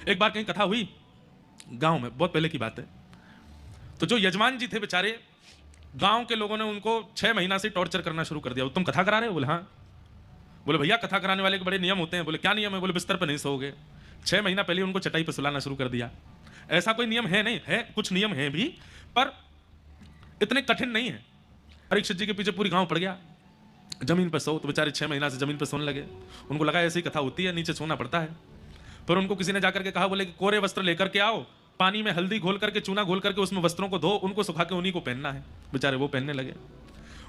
एक बार कहीं कथा हुई गांव में, बहुत पहले की बात है। तो जो यजमान जी थे बेचारे, गांव के लोगों ने उनको 6 महीना से टॉर्चर करना शुरू कर दिया। तुम कथा करा रहे हो? बोले हाँ। बोले भैया कथा कराने वाले के बड़े नियम होते हैं। बोले क्या नियम है? बोले बिस्तर पर नहीं सोओगे। 6 महीना पहले उनको चटाई पर सुलाना शुरू कर दिया। ऐसा कोई नियम है नहीं है, कुछ नियम है भी, पर इतने कठिन नहीं है। परीक्षित जी के पीछे पूरी गांव पड़ गया, जमीन पर सो। तो बेचारे 6 महीना से जमीन पर सोने लगे। उनको लगा ऐसी कथा होती है, नीचे सोना पड़ता है। फिर उनको किसी ने जाकर के कहा, बोले कि कोरे वस्त्र लेकर के आओ, पानी में हल्दी घोल करके, चूना घोल करके उसमें वस्त्रों को धो, उनको सुखा के उन्हीं को पहनना है। बेचारे वो पहनने लगे।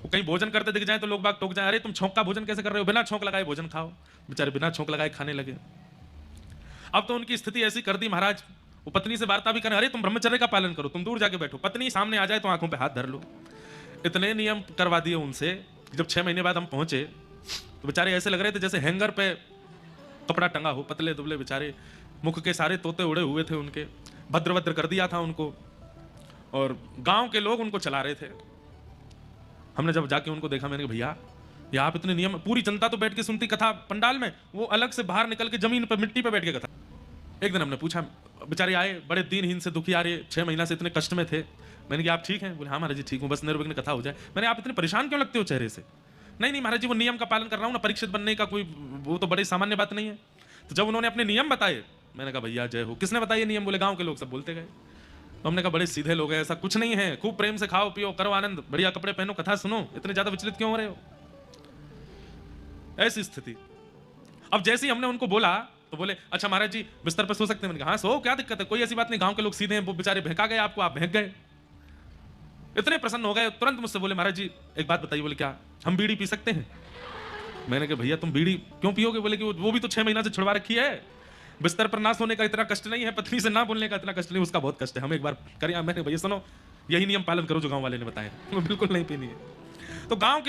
वो कहीं भोजन करते दिख जाए तो लोग बाग टोक जाए, अरे तुम छोंक का भोजन कैसे कर रहे हो, बिना छोंक लगाए भोजन खाओ। बेचारे बिना छोंक लगाए खाने लगे। अब तो उनकी स्थिति ऐसी कर दी महाराज, वो पत्नी से वार्ता भी करें, अरे तुम ब्रह्मचर्य का पालन करो, तुम दूर जाके बैठो, पत्नी सामने आ जाए तो आंखों पे हाथ धर लो। इतने नियम करवा दिए उनसे। जब 6 महीने बाद हम पहुंचे तो बेचारे ऐसे लग रहे थे जैसे हैंगर पे कपड़ा टंगा हो, पतले दुबले बेचारे, मुख के सारे तोते उड़े हुए थे उनके, भद्र कर दिया था उनको, और गांव के लोग उनको चला रहे थे। हमने जब जाके उनको देखा, मैंने कहा भैया ये आप इतने नियम, पूरी जनता तो बैठ के सुनती कथा पंडाल में, वो अलग से बाहर निकल के जमीन पर मिट्टी पे बैठ के कथा। एक दिन हमने पूछा, बेचारे आए बड़े दीनहीन से, दुखी आ रहे, 6 महीना से इतने कष्ट में थे। मैंने कहा आप ठीक हैं? बोले हाँ महाराज जी ठीक हूँ, बस निर्विघ्न कथा हो जाए। मैंने आप इतने परेशान क्यों लगते हो चेहरे से? नहीं महाराज जी वो नियम का पालन कर रहा हूँ ना, परीक्षित बनने का कोई वो तो बड़ी सामान्य बात नहीं है। तो जब उन्होंने अपने नियम बताए, मैंने कहा भैया जय हो। किसने बताए नियम? बोले गांव के लोग सब बोलते गए। तो हमने कहा बड़े सीधे लोग हैं, ऐसा कुछ नहीं है, खूब प्रेम से खाओ पियो, करो आनंद, बढ़िया कपड़े पहनो, कथा सुनो, इतने ज्यादा विचलित क्यों हो रहे हो? ऐसी स्थिति। अब जैसे ही हमने उनको बोला तो बोले अच्छा महाराज जी बिस्तर पर सो सकते हैं? मैंने कहा हाँ सो, क्या दिक्कत है, कोई ऐसी बात नहीं, गांव के लोग सीधे हैं। वो बेचारे बहका गए आपको, आप बहक गए। इतने प्रसन्न हो गए, तुरंत मुझसे बोले महाराज जी एक बात बताइए। बोले क्या? हम बीड़ी पी सकते हैं? मैंने कहा भैया तुम बीड़ी क्यों पियोगे? बोले कि वो भी तो 6 महीना से छुड़वा रखी है। बिस्तर पर ना सोने का इतना कष्ट नहीं है, पत्नी से ना बोलने का इतना कष्ट नहीं, उसका बहुत कष्ट है, हम एक बार करें। मैंने भैया सुनो, यही नियम पालन करो जो गांव वाले ने बताया। बिल्कुल नहीं पीनी है। तो गांव के